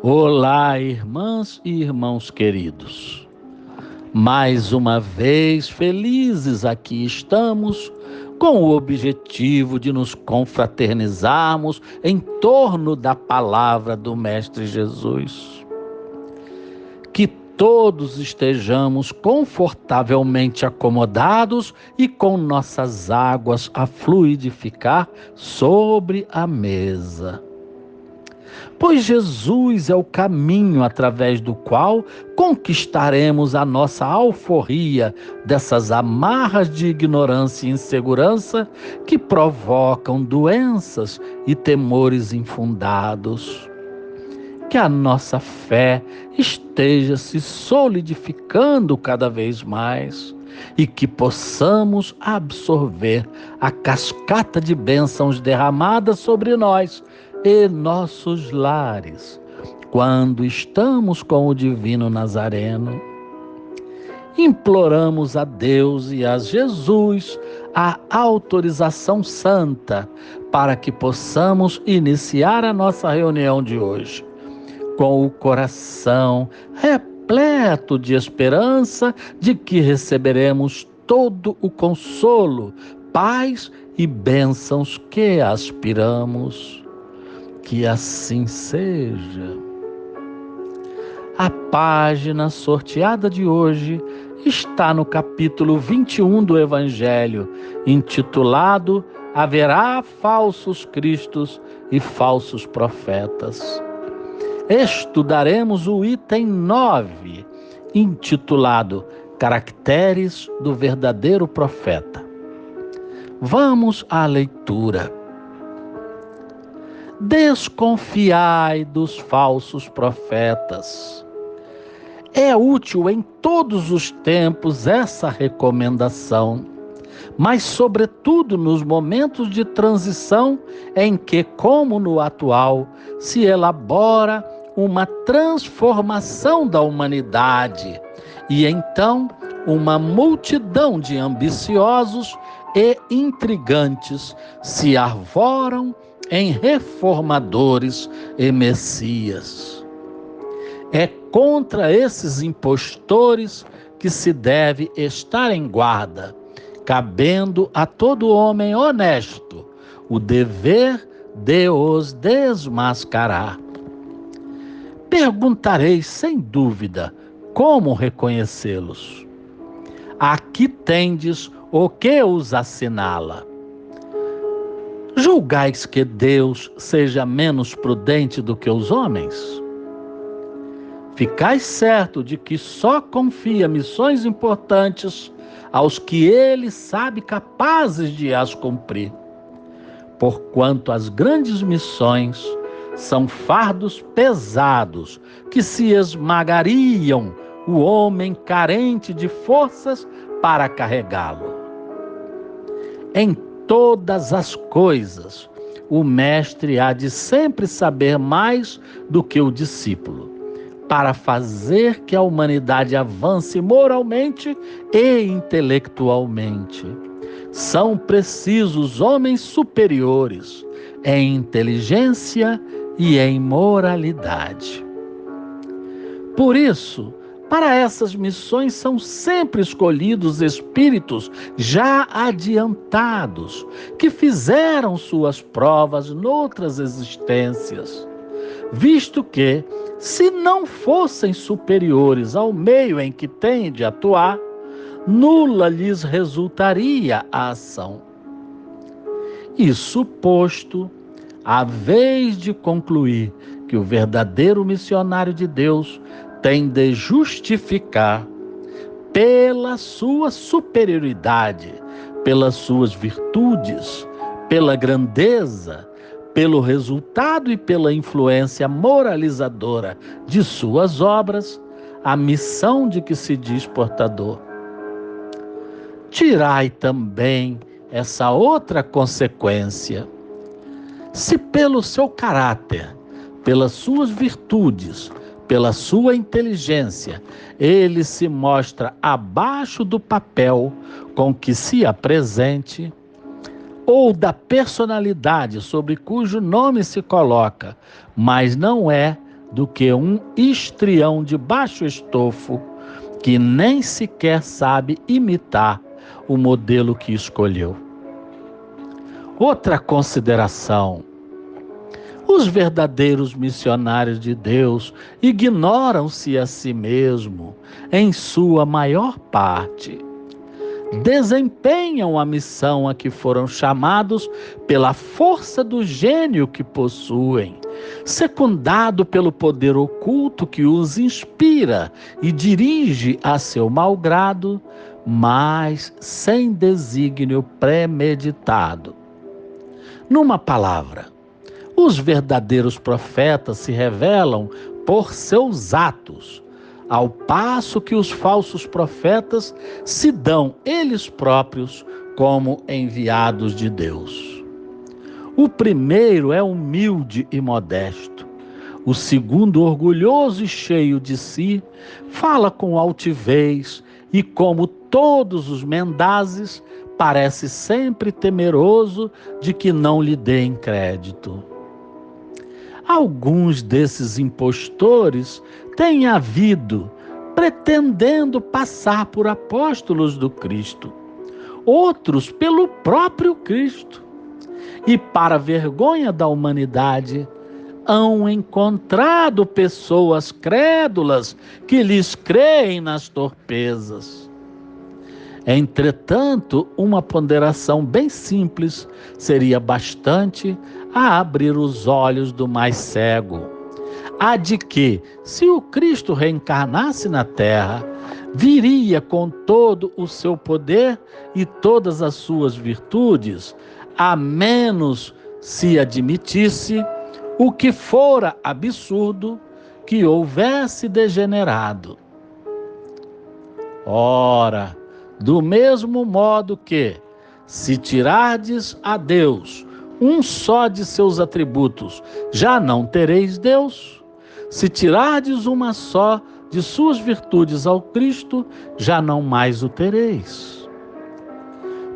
Olá, irmãs e irmãos queridos. Mais uma vez, felizes aqui estamos, com o objetivo de nos confraternizarmos em torno da palavra do Mestre Jesus. Que todos estejamos confortavelmente acomodados e com nossas águas a fluidificar sobre a mesa. Pois Jesus é o caminho através do qual conquistaremos a nossa alforria dessas amarras de ignorância e insegurança que provocam doenças e temores infundados. Que a nossa fé esteja se solidificando cada vez mais e que possamos absorver a cascata de bênçãos derramadas sobre nós e nossos lares, quando estamos com o Divino Nazareno. Imploramos a Deus e a Jesus a autorização santa para que possamos iniciar a nossa reunião de hoje, com o coração repleto de esperança de que receberemos todo o consolo, paz e bênçãos que aspiramos. Que assim seja. A página sorteada de hoje está no capítulo 21 do Evangelho, intitulado Haverá falsos cristos e falsos profetas. Estudaremos o item 9, intitulado Caracteres do Verdadeiro Profeta. Vamos à leitura. Desconfiai dos falsos profetas. É útil em todos os tempos essa recomendação, mas sobretudo nos momentos de transição em que, como no atual, se elabora uma transformação da humanidade e então uma multidão de ambiciosos e intrigantes se arvoram em reformadores e messias. É contra esses impostores que se deve estar em guarda, cabendo a todo homem honesto o dever de os desmascarar. Perguntareis sem dúvida como reconhecê-los. Aqui tendes o que os assinala. Julgais que Deus seja menos prudente do que os homens? Ficais certo de que só confia missões importantes aos que ele sabe capazes de as cumprir, porquanto as grandes missões são fardos pesados que se esmagariam o homem carente de forças para carregá-lo. Em todas as coisas, o mestre há de sempre saber mais do que o discípulo, para fazer que a humanidade avance moralmente e intelectualmente. São precisos homens superiores em inteligência e em moralidade. Por isso, para essas missões são sempre escolhidos espíritos já adiantados, que fizeram suas provas noutras existências, visto que, se não fossem superiores ao meio em que têm de atuar, nula lhes resultaria a ação. Isso posto, a vez de concluir que o verdadeiro missionário de Deus tem de justificar pela sua superioridade, pelas suas virtudes, pela grandeza, pelo resultado e pela influência moralizadora de suas obras, a missão de que se diz portador. Tirai também essa outra consequência. Se pelo seu caráter, pelas suas virtudes, pela sua inteligência, ele se mostra abaixo do papel com que se apresente, ou da personalidade sobre cujo nome se coloca, mas não é do que um histrião de baixo estofo que nem sequer sabe imitar o modelo que escolheu. Outra consideração: os verdadeiros missionários de Deus ignoram-se a si mesmo, em sua maior parte. Desempenham a missão a que foram chamados pela força do gênio que possuem, secundado pelo poder oculto que os inspira e dirige a seu malgrado, mas sem desígnio premeditado. Numa palavra, os verdadeiros profetas se revelam por seus atos, ao passo que os falsos profetas se dão eles próprios como enviados de Deus. O primeiro é humilde e modesto. O segundo, orgulhoso e cheio de si, fala com altivez e, como todos os mendazes, parece sempre temeroso de que não lhe deem crédito. Alguns desses impostores têm havido pretendendo passar por apóstolos do Cristo, outros pelo próprio Cristo, e para a vergonha da humanidade, hão encontrado pessoas crédulas que lhes creem nas torpezas. Entretanto, uma ponderação bem simples seria bastante a abrir os olhos do mais cego. A de que, se o Cristo reencarnasse na terra, viria com todo o seu poder e todas as suas virtudes, a menos se admitisse o que fora absurdo, que houvesse degenerado. Ora, do mesmo modo que, se tirardes a Deus um só de seus atributos, já não tereis Deus. Se tirardes uma só de suas virtudes ao Cristo, já não mais o tereis.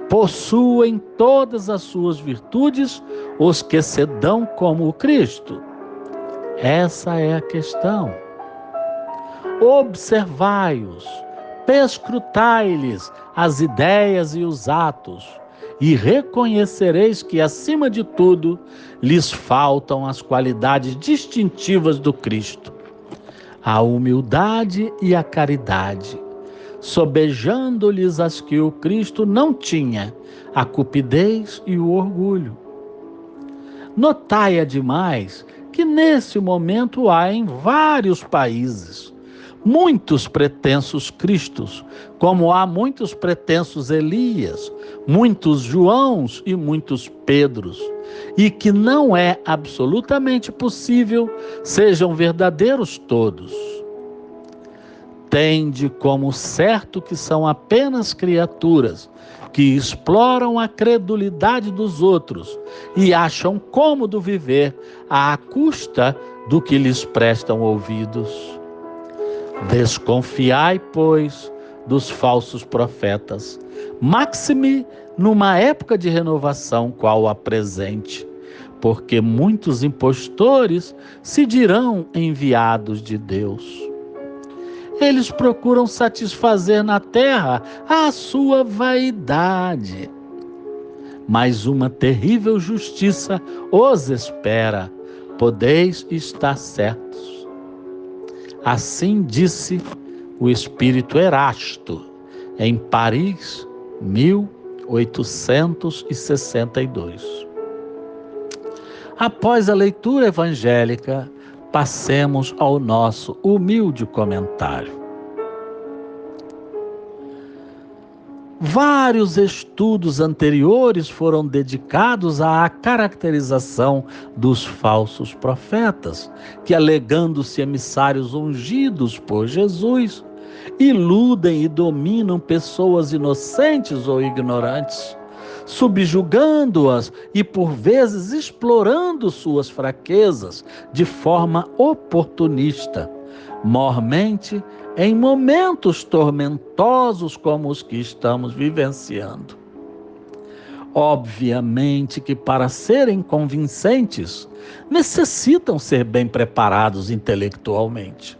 Possuem todas as suas virtudes os que se dão como o Cristo? Essa é a questão. Observai-os, perscrutai-lhes as ideias e os atos, e reconhecereis que, acima de tudo, lhes faltam as qualidades distintivas do Cristo: a humildade e a caridade, sobejando-lhes as que o Cristo não tinha, a cupidez e o orgulho. Notai ademais que nesse momento há em vários países muitos pretensos Cristos, como há muitos pretensos Elias, muitos Joãos e muitos Pedros, e que não é absolutamente possível sejam verdadeiros todos. Tende como certo que são apenas criaturas que exploram a credulidade dos outros e acham cômodo viver à custa do que lhes prestam ouvidos. Desconfiai, pois, dos falsos profetas, maxime numa época de renovação qual a presente, porque muitos impostores se dirão enviados de Deus. Eles procuram satisfazer na terra a sua vaidade, mas uma terrível justiça os espera, podeis estar certos. Assim disse o espírito Erasto, em Paris, 1862. Após a leitura evangélica, passemos ao nosso humilde comentário. Vários estudos anteriores foram dedicados à caracterização dos falsos profetas, que, alegando-se emissários ungidos por Jesus, iludem e dominam pessoas inocentes ou ignorantes, subjugando-as e, por vezes, explorando suas fraquezas de forma oportunista, mormente em momentos tormentosos como os que estamos vivenciando. Obviamente que para serem convincentes, necessitam ser bem preparados intelectualmente,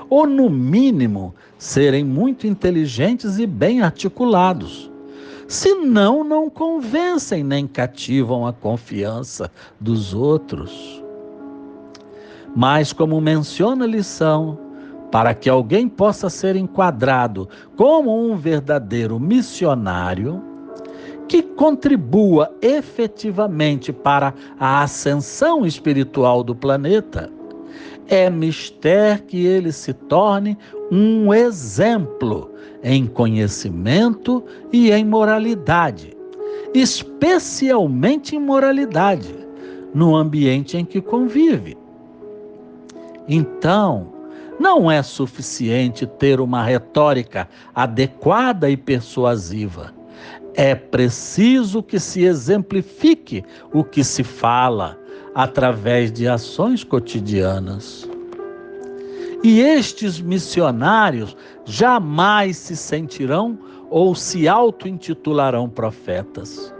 ou no mínimo, serem muito inteligentes e bem articulados. Senão, não convencem nem cativam a confiança dos outros. Mas, como menciona a lição, para que alguém possa ser enquadrado como um verdadeiro missionário, que contribua efetivamente para a ascensão espiritual do planeta, é mister que ele se torne um exemplo em conhecimento e em moralidade, especialmente em moralidade, no ambiente em que convive. Então, não é suficiente ter uma retórica adequada e persuasiva. É preciso que se exemplifique o que se fala através de ações cotidianas. E estes missionários jamais se sentirão ou se auto-intitularão profetas,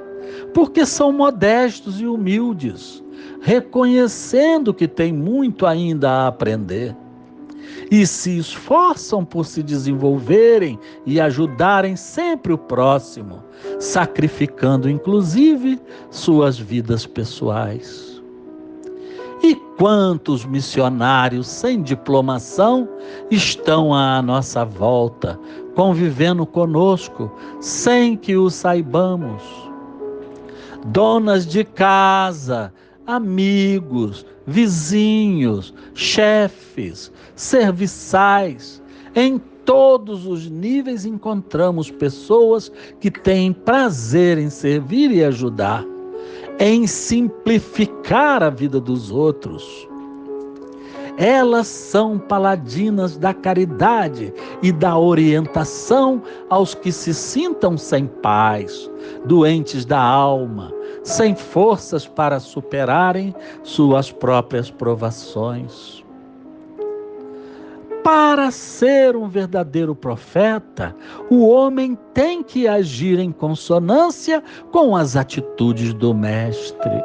porque são modestos e humildes, reconhecendo que têm muito ainda a aprender. E se esforçam por se desenvolverem e ajudarem sempre o próximo, sacrificando inclusive suas vidas pessoais. E quantos missionários sem diplomação estão à nossa volta, convivendo conosco, sem que o saibamos? Donas de casa, amigos, vizinhos, chefes, serviçais, em todos os níveis encontramos pessoas que têm prazer em servir e ajudar, em simplificar a vida dos outros. Elas são paladinas da caridade e da orientação aos que se sintam sem paz, doentes da alma, sem forças para superarem suas próprias provações. Para ser um verdadeiro profeta, o homem tem que agir em consonância com as atitudes do Mestre.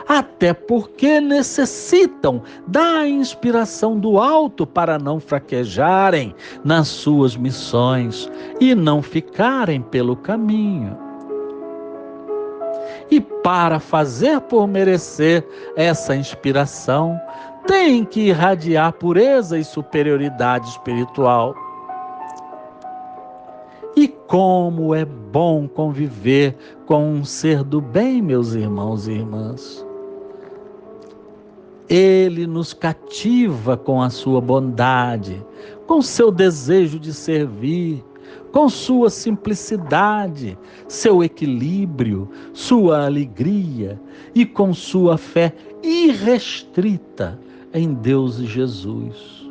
Até porque necessitam da inspiração do alto para não fraquejarem nas suas missões e não ficarem pelo caminho. E para fazer por merecer essa inspiração, tem que irradiar pureza e superioridade espiritual. E como é bom conviver com um ser do bem, meus irmãos e irmãs. Ele nos cativa com a sua bondade, com seu desejo de servir, com sua simplicidade, seu equilíbrio, sua alegria e com sua fé irrestrita em Deus e Jesus.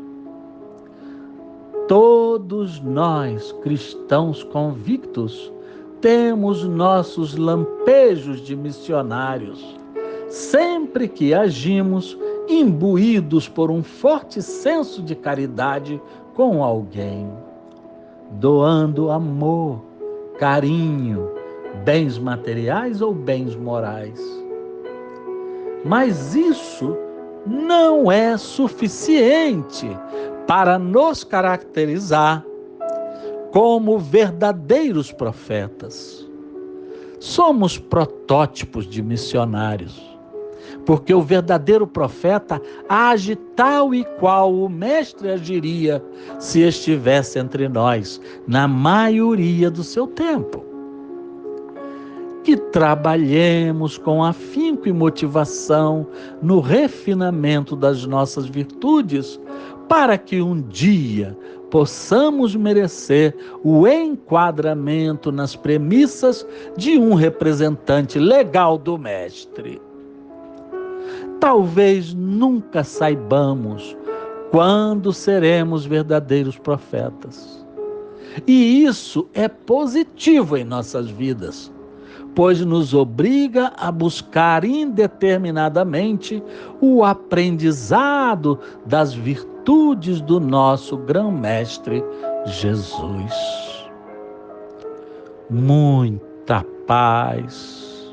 Todos nós, cristãos convictos, temos nossos lampejos de missionários, sempre que agimos imbuídos por um forte senso de caridade com alguém, doando amor, carinho, bens materiais ou bens morais. Mas isso não é suficiente para nos caracterizar como verdadeiros profetas. Somos protótipos de missionários, porque o verdadeiro profeta age tal e qual o Mestre agiria se estivesse entre nós, na maioria do seu tempo. Que trabalhemos com afinco e motivação no refinamento das nossas virtudes, para que um dia possamos merecer o enquadramento nas premissas de um representante legal do Mestre. Talvez nunca saibamos quando seremos verdadeiros profetas. E isso é positivo em nossas vidas, pois nos obriga a buscar indeterminadamente o aprendizado das virtudes do nosso grão-mestre Jesus. Muita muita paz.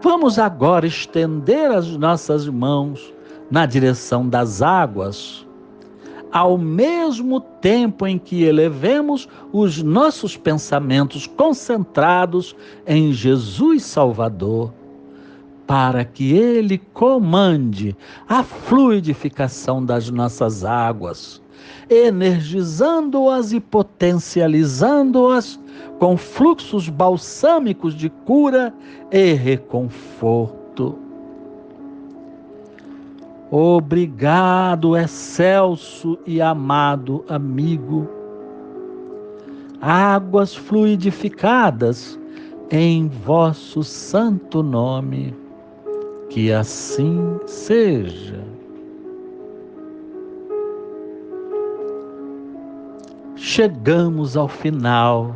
Vamos agora estender as nossas mãos na direção das águas, ao mesmo tempo em que elevemos os nossos pensamentos concentrados em Jesus Salvador, para que Ele comande a fluidificação das nossas águas, energizando-as e potencializando-as com fluxos balsâmicos de cura e reconforto. Obrigado, excelso e amado amigo. Águas fluidificadas em vosso santo nome. Que assim seja. Chegamos ao final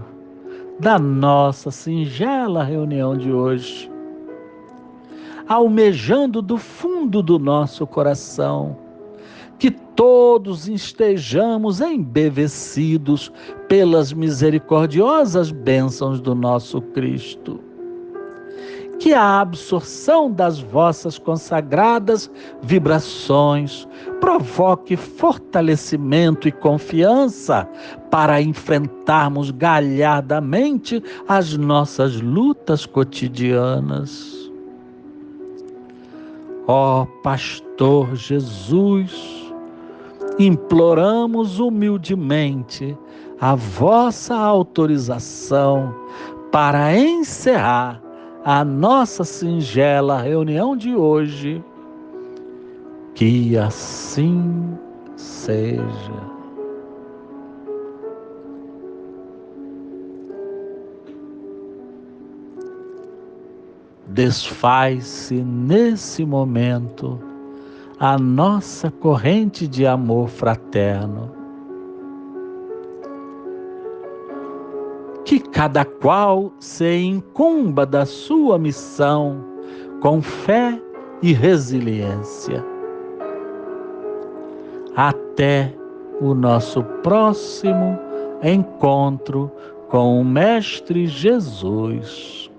da nossa singela reunião de hoje, almejando do fundo do nosso coração que todos estejamos embevecidos pelas misericordiosas bênçãos do nosso Cristo. Que a absorção das vossas consagradas vibrações provoque fortalecimento e confiança para enfrentarmos galhardamente as nossas lutas cotidianas. Ó Pastor Jesus, imploramos humildemente a vossa autorização para encerrar a nossa singela reunião de hoje. Que assim seja. Desfaz-se nesse momento a nossa corrente de amor fraterno. Que cada qual se incumba da sua missão com fé e resiliência. Até o nosso próximo encontro com o Mestre Jesus.